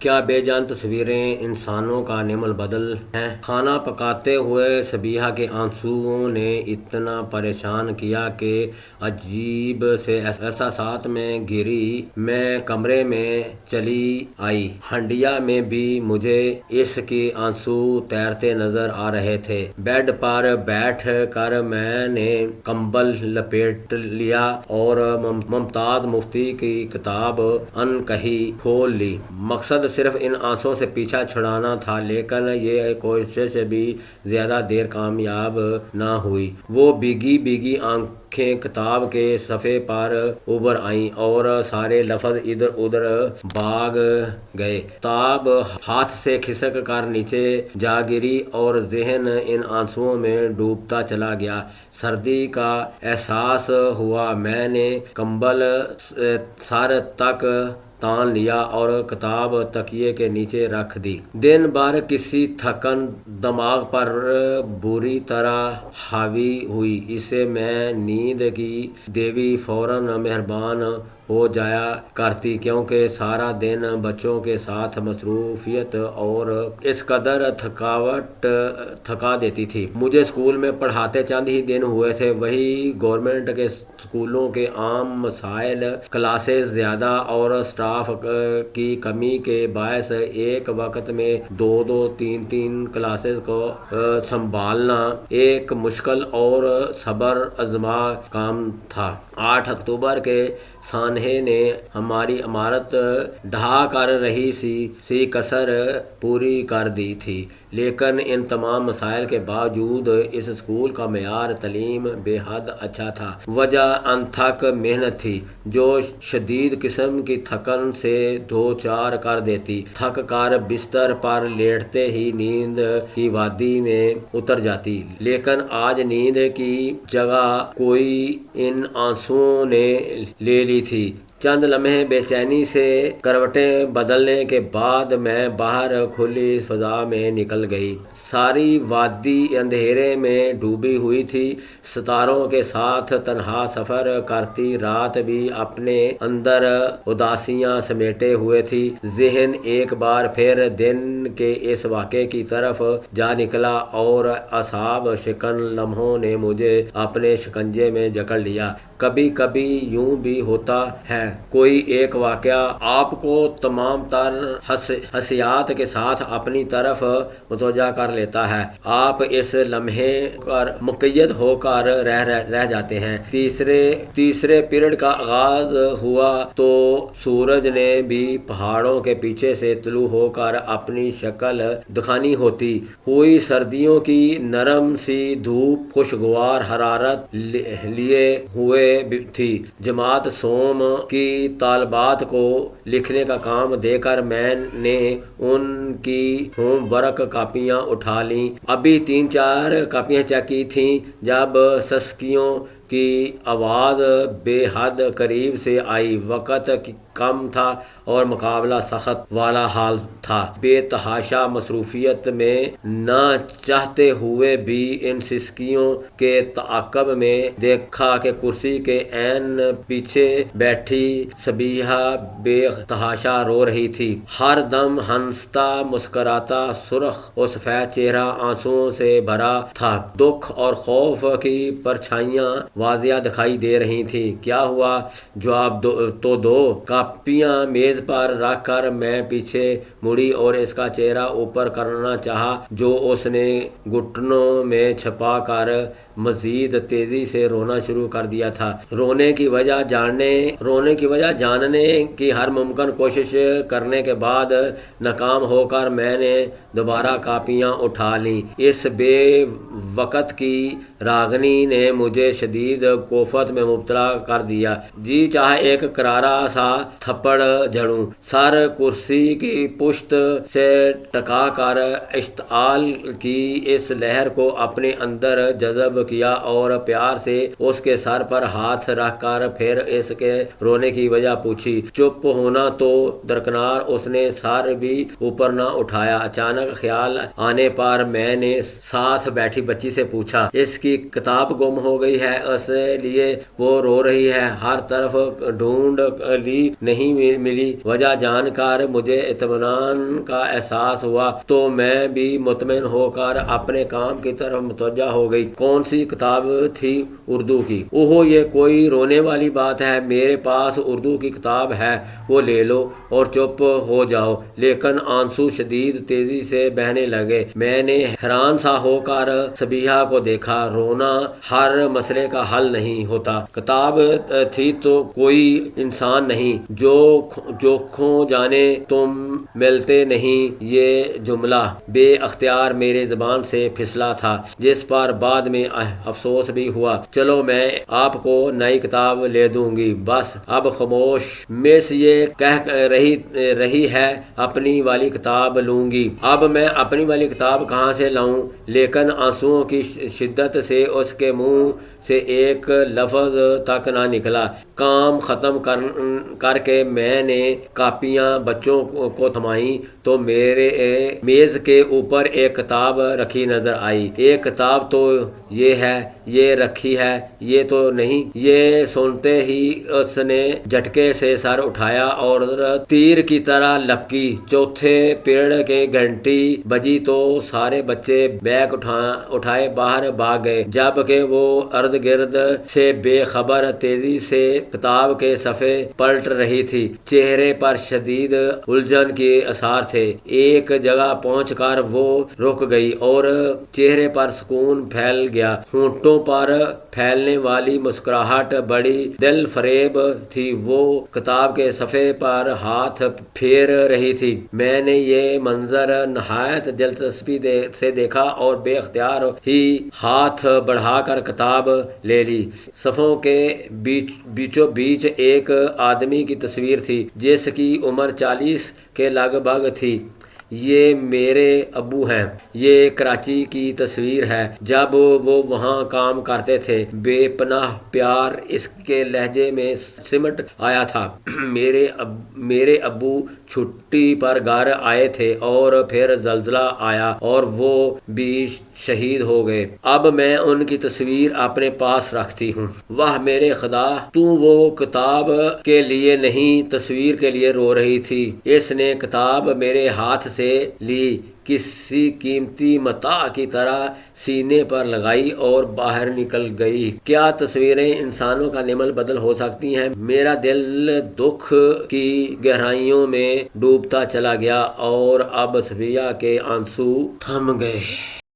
کیا بے جان تصویریں انسانوں کا نعم البدل ہیں۔ کھانا پکاتے ہوئے صبیحہ کے آنسوؤں نے اتنا پریشان کیا کہ عجیب سے احساسات میں گھری میں کمرے میں چلی آئی۔ ہنڈیا میں بھی مجھے اس کے آنسو تیرتے نظر آ رہے تھے۔ بیڈ پر بیٹھ کر میں نے کمبل لپیٹ لیا اور ممتاز مفتی کی کتاب انکہی کھول لی۔ مقصد صرف ان آنسوؤں سے پیچھا چھڑانا تھا، لیکن یہ کوشش بھی زیادہ دیر کامیاب نہ ہوئی۔ وہ بھیگی بھیگی آنکھیں کتاب کے صفحے پر ابھر آئیں اور سارے لفظ ادھر ادھر بھاگ گئے۔ کتاب ہاتھ سے کھسک کر نیچے جا گری اور ذہن ان آنسوؤں میں ڈوبتا چلا گیا۔ سردی کا احساس ہوا۔ میں نے کمبل سر تک تان لیا اور کتاب تکیے کے نیچے رکھ دی۔ دن بھر کسی تھکن دماغ پر بری طرح حاوی ہوئی۔ اسے میں نیند کی دیوی فوراً مہربان ہو جایا کرتی، کیونکہ سارا دن بچوں کے ساتھ مصروفیت اور اس قدر تھکاوٹ تھکا دیتی تھی۔ مجھے اسکول میں پڑھاتے چند ہی دن ہوئے تھے۔ وہی گورنمنٹ کے اسکولوں کے عام مسائل، کلاسز زیادہ اور اسٹاف کی کمی کے باعث ایک وقت میں دو تین کلاسز کو سنبھالنا ایک مشکل اور صبر آزما کام تھا۔ 8 اکتوبر کے سانحے نے ہماری عمارت ڈھا کر رہی سی کسر پوری کر دی تھی، لیکن ان تمام مسائل کے باوجود اس اسکول کا معیار تعلیم بے حد اچھا تھا۔ وجہ انتھک محنت تھی، جو شدید قسم کی تھکن سے دوچار کر دیتی۔ تھک کر بستر پر لیٹتے ہی نیند کی وادی میں اتر جاتی، لیکن آج نیند کی جگہ کوئی ان آنسوؤں نے لے لی تھی۔ چند لمحے بے چینی سے کروٹیں بدلنے کے بعد میں باہر کھلی فضا میں نکل گئی۔ ساری وادی اندھیرے میں ڈوبی ہوئی تھی۔ ستاروں کے ساتھ تنہا سفر کرتی رات بھی اپنے اندر اداسیاں سمیٹے ہوئے تھی۔ ذہن ایک بار پھر دن کے اس واقعے کی طرف جا نکلا اور اعصاب شکن لمحوں نے مجھے اپنے شکنجے میں جکڑ لیا۔ کبھی کبھی یوں بھی ہوتا ہے، کوئی ایک واقعہ آپ کو تمام تر حسیات کے ساتھ اپنی طرف متوجہ کر لیتا ہے۔ آپ اس لمحے پر مقید ہو کر رہ جاتے ہیں۔ تیسرے پیریڈ کا آغاز ہوا تو سورج نے بھی پہاڑوں کے پیچھے سے طلوع ہو کر اپنی شکل دکھانی ہوتی ہوئی سردیوں کی نرم سی دھوپ خوشگوار حرارت لیے ہوئے تھی۔ جماعت سوم کی طالبات کو لکھنے کا کام دے کر میں نے ان کی ہوم ورک کاپیاں اٹھا لیں۔ ابھی 3-4 کاپیاں چیک کی تھیں جب سسکیوں کی آواز بے حد قریب سے آئی۔ وقت کم تھا اور مقابلہ سخت والا حال تھا۔ بے تحاشا مصروفیت میں نہ چاہتے ہوئے بھی ان سسکیوں کے تعاقب میں دیکھا کہ کرسی کے عین پیچھے بیٹھی صبیحہ بے تحاشا رو رہی تھی۔ ہر دم ہنستا مسکراتا سرخ و سفید چہرہ آنسوؤں سے بھرا تھا۔ دکھ اور خوف کی پرچھائیاں واضح دکھائی دے رہی تھیں۔ کیا ہوا؟ جواب تو دو۔ کاپیاں میز پر رکھ کر میں پیچھے مڑی اور اس کا چہرہ اوپر کرنا چاہا، جو اس نے گھٹنوں میں چھپا کر مزید تیزی سے رونا شروع کر دیا تھا۔ رونے کی وجہ جاننے کی ہر ممکن کوشش کرنے کے بعد ناکام ہو کر میں نے دوبارہ کاپیاں اٹھا لیں۔ اس بے وقت کی راگنی نے مجھے شدید کوفت میں مبتلا کر دیا۔ جی چاہا ایک کرارا سا تھپڑ جھڑوں۔ سر کرسی کی پشت سے ٹکا کر اشتعال کی اس لہر کو اپنے اندر جذب کیا اور پیار سے اس کے سر پر ہاتھ رکھ کر پھر اس کے رونے کی وجہ پوچھی۔ چپ ہونا تو درکنار اس نے سر بھی اوپر نہ اٹھایا۔ اچانک خیال آنے پر میں نے ساتھ بیٹھی بچی سے پوچھا، اس کی کتاب گم ہو گئی ہے اس لیے وہ رو رہی ہے؟ ہر طرف ڈھونڈ لی نہیں ملی۔ وجہ جان کر مجھے اطمینان کا احساس ہوا تو میں بھی مطمئن ہو کر اپنے کام کی طرف متوجہ ہو گئی۔ کون سی کتاب تھی؟ اردو کی۔ اوہ، یہ کوئی رونے والی بات ہے؟ میرے پاس اردو کی کتاب ہے، وہ لے لو اور چپ ہو جاؤ۔ لیکن آنسو شدید تیزی سے بہنے لگے۔ میں نے حیران سا ہو کر صبیحہ کو دیکھا۔ رونا ہر مسئلے کا حل نہیں ہوتا۔ کتاب تھی تو کوئی انسان نہیں۔ جو کھو جانے تم ملتے نہیں، یہ جملہ بے اختیار میرے زبان سے پھسلا تھا، جس پر بعد میں افسوس بھی ہوا۔ چلو، میں آپ کو نئی کتاب لے دوں گی، بس اب خاموش۔ مس یہ کہہ رہی ہے اپنی والی کتاب لوں گی۔ اب میں اپنی والی کتاب کہاں سے لاؤں؟ لیکن آنسوؤں کی شدت سے اس کے منہ سے ایک لفظ تک نہ نکلا۔ کام ختم کر کے میں نے کاپیاں بچوں کو تھمائیں تو میرے میز کے اوپر ایک کتاب رکھی نظر آئی۔ ایک کتاب تو یہ ہے، یہ رکھی ہے، یہ تو نہیں۔ یہ سنتے ہی اس نے جھٹکے سے سر اٹھایا اور تیر کی طرح لپکی۔ چوتھے پیریڈ کی گھنٹی بجی تو سارے بچے بیگ اٹھائے باہر بھاگ گئے، جبکہ وہ ارد گرد سے بے خبر تیزی سے کتاب کے صفحے پلٹ رہی تھی۔ چہرے پر شدید الجھن کے آثار تھے۔ ایک جگہ پہنچ کر وہ رک گئی اور چہرے پر سکون پھیل گیا۔ ہونٹوں پر پھیلنے والی مسکراہٹ بڑی دل فریب تھی۔ وہ کتاب کے صفحے پر ہاتھ پھیر رہی تھی۔ میں نے یہ منظر نہایت دلچسپی سے دیکھا اور بے اختیار ہی ہاتھ بڑھا کر کتاب لے لی۔ صفحوں کے بیچوں بیچ ایک آدمی کی تصویر تھی جس کی عمر 40 کے لگ بھگ تھی۔ یہ میرے ابو ہیں۔ یہ کراچی کی تصویر ہے جب وہ وہاں کام کرتے تھے۔ بے پناہ پیار اس کے لہجے میں سمٹ آیا تھا۔ میرے ابو چھٹی پر گھر آئے تھے اور پھر زلزلہ آیا اور وہ بھی شہید ہو گئے۔ اب میں ان کی تصویر اپنے پاس رکھتی ہوں۔ واہ میرے خدا، تو وہ کتاب کے لیے نہیں، تصویر کے لیے رو رہی تھی۔ اس نے کتاب میرے ہاتھ سے لی، کسی قیمتی متاع کی طرح سینے پر لگائی اور باہر نکل گئی۔ کیا تصویریں انسانوں کا نعمت بدل ہو سکتی ہیں؟ میرا دل دکھ کی گہرائیوں میں ڈوبتا چلا گیا اور اب صبیحہ کے آنسو تھم گئے۔